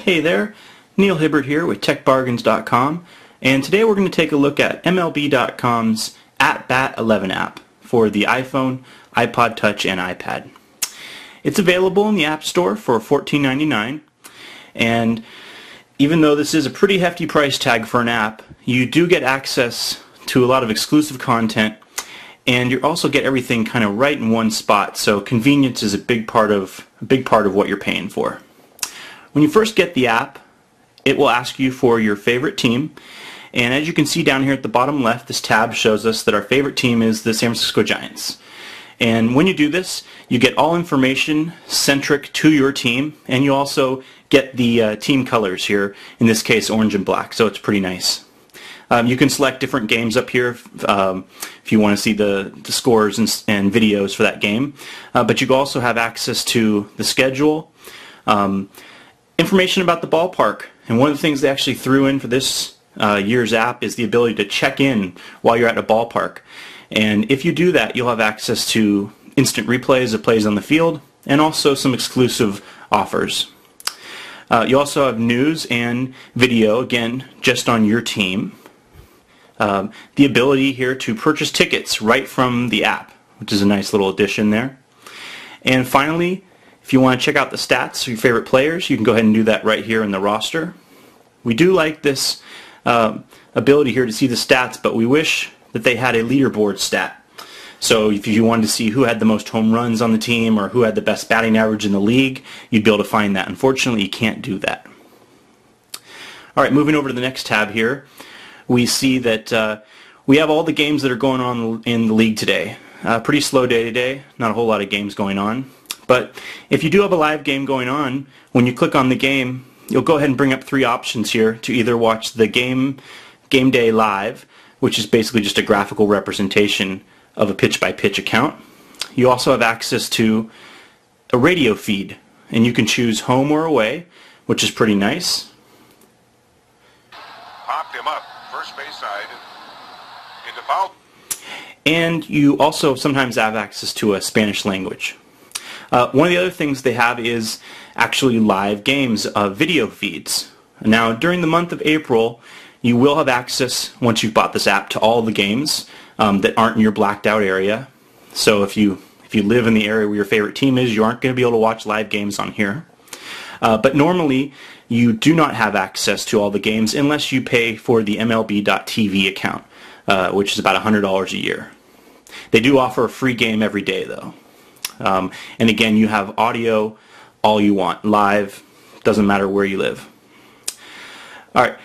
Hey there, Neil Hibbert here with TechBargains.com, and today we're going to take a look at MLB.com's At Bat 11 app for the iPhone, iPod Touch, and iPad. It's available in the App Store for $14.99, and even though this is a pretty hefty price tag for an app, you do get access to a lot of exclusive content, and you also get everything kind of right in one spot, so convenience is a big part of what you're paying for. When you first get the app, it will ask you for your favorite team, and as you can see down here at the bottom left, this tab shows us that our favorite team is the San Francisco Giants. And when you do this, you get all information centric to your team, and you also get the team colors here, in this case orange and black, so it's pretty nice. You can select different games up here if you want to see the scores and videos for that game, but you also have access to the schedule, information about the ballpark, and one of the things they actually threw in for this year's app is the ability to check in while you're at a ballpark. And if you do that, you'll have access to instant replays of plays on the field and also some exclusive offers. You also have news and video, again, just on your team. The ability here to purchase tickets right from the app, which is a nice little addition there. And finally, if you want to check out the stats of your favorite players, you can go ahead and do that right here in the roster. We do like this ability here to see the stats, but we wish that they had a leaderboard stat. So if you wanted to see who had the most home runs on the team or who had the best batting average in the league, you'd be able to find that. Unfortunately, you can't do that. Alright, moving over to the next tab here, we see that we have all the games that are going on in the league today. Pretty slow day today, not a whole lot of games going on. But if you do have a live game going on, when you click on the game, you'll go ahead and bring up three options here to either watch the game day live, which is basically just a graphical representation of a pitch-by-pitch account. You also have access to a radio feed, and you can choose home or away, which is pretty nice. Popped him up, first base side, into foul. And you also sometimes have access to a Spanish language. One of the other things they have is actually live games, video feeds. Now, during the month of April, you will have access, once you've bought this app, to all the games that aren't in your blacked out area. So if you live in the area where your favorite team is, you aren't going to be able to watch live games on here. But normally, you do not have access to all the games unless you pay for the MLB.TV account, which is about $100 a year. They do offer a free game every day, though. And again, you have audio all you want, live, doesn't matter where you live. Alright,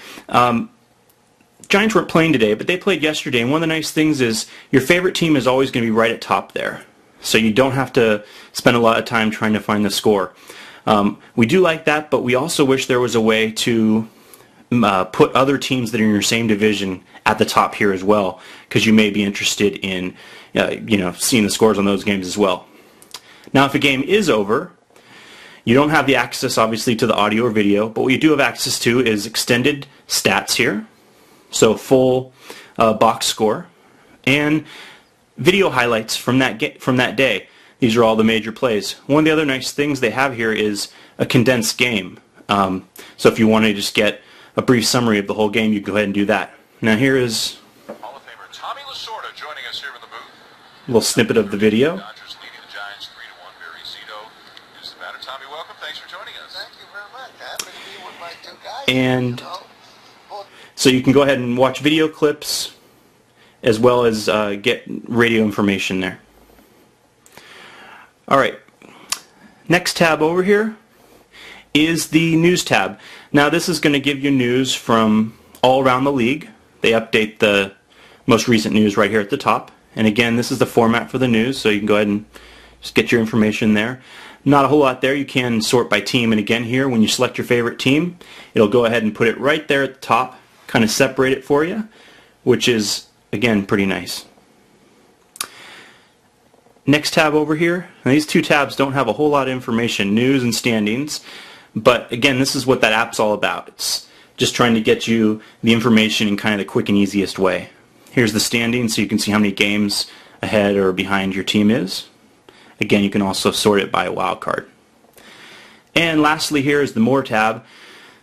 Giants weren't playing today, but they played yesterday, and one of the nice things is your favorite team is always going to be right at top there. So you don't have to spend a lot of time trying to find the score. We do like that, but we also wish there was a way to put other teams that are in your same division at the top here as well, because you may be interested in seeing the scores on those games as well. Now, if a game is over, you don't have the access, obviously, to the audio or video, but what you do have access to is extended stats here, so full box score, and video highlights from that day. These are all the major plays. One of the other nice things they have here is a condensed game. So if you want to just get a brief summary of the whole game, you can go ahead and do that. Now here is Hall of Famer Tommy Lasorda joining us here in the booth. a little snippet of the video. Dodgers leading the Giants 3-1. Barry Zito is the batter. Tommy, welcome. Thanks for joining us. Thank you very much. Happy to be with my two guys. And so you can go ahead and watch video clips as well as get radio information there. Alright, next tab over here is the news tab. Now this is going to give you news from all around the league. They update the most recent news right here at the top. And again, this is the format for the news, so you can go ahead and just get your information there. Not a whole lot there. You can sort by team, and again here, when you select your favorite team, it'll go ahead and put it right there at the top, kind of separate it for you, which is, again, pretty nice. Next tab over here, and these two tabs don't have a whole lot of information, news and standings, but again, this is what that app's all about. It's just trying to get you the information in kind of the quick and easiest way. Here's the standings, so you can see how many games ahead or behind your team is. Again, you can also sort it by a wild card. And lastly here is the More tab.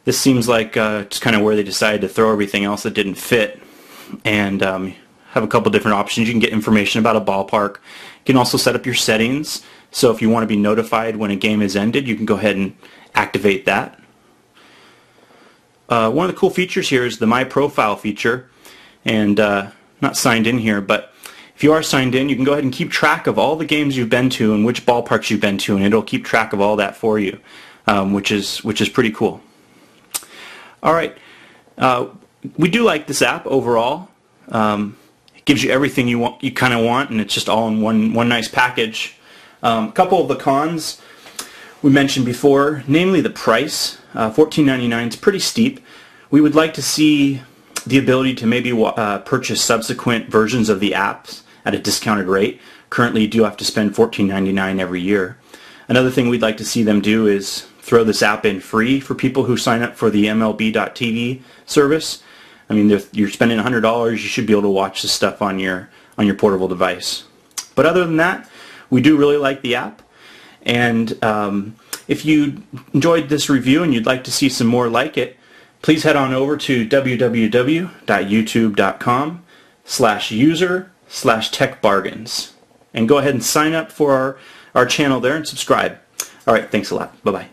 This seems like it's kind of where they decided to throw everything else that didn't fit, and have a couple different options. You can get information about a ballpark. You can also set up your settings, so if you want to be notified when a game is ended, you can go ahead and activate that. One of the cool features here is the My Profile feature, and not signed in here, but if you are signed in, you can go ahead and keep track of all the games you've been to and which ballparks you've been to, and it'll keep track of all that for you, which is pretty cool. All right, we do like this app overall. It gives you everything you kind of want, and it's just all in one nice package. A couple of the cons we mentioned before, namely the price. $14.99 is pretty steep. We would like to see the ability to maybe purchase subsequent versions of the apps at a discounted rate. Currently, you do have to spend $14.99 every year. Another thing we'd like to see them do is throw this app in free for people who sign up for the MLB.TV service. I mean, you're spending $100, you should be able to watch this stuff on your portable device. But other than that, we do really like the app. And if you enjoyed this review and you'd like to see some more like it, please head on over to www.youtube.com/user/techbargains and go ahead and sign up for our channel there and subscribe. All right, thanks a lot. Bye-bye.